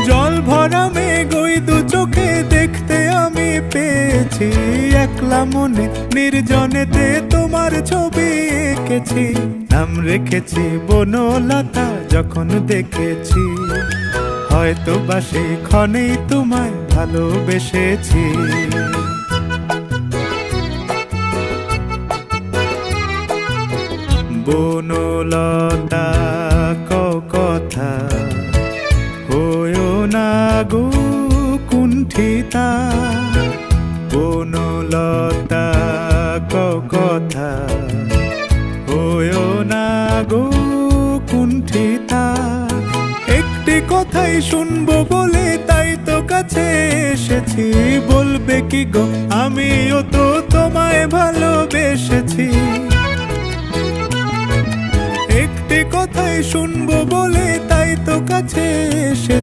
জল ভরা মেঘ ওই দু চোখে দেখতে আমি পেয়েছি, একলা মনে নির্জনেতে তোমার ছবি এঁকেছি। নাম রেখেছি বনলতা যখন দেখেছি, হয়তো বা সেই ক্ষণেই তোমায় ভালোবেসেছি। বনলতা কথা হয়ো না গো কুণ্ঠিতা, বনলতা কথা হয়ো না গো কুণ্ঠিতা। একটি কথাই শুনবো বলে তাই তো কাছে এসেছি, বলবে কি গো আমিও তো তোমায় ভালোবেসেছি। একটি কথাই শুনবো বলে তাই তো কাছে এসে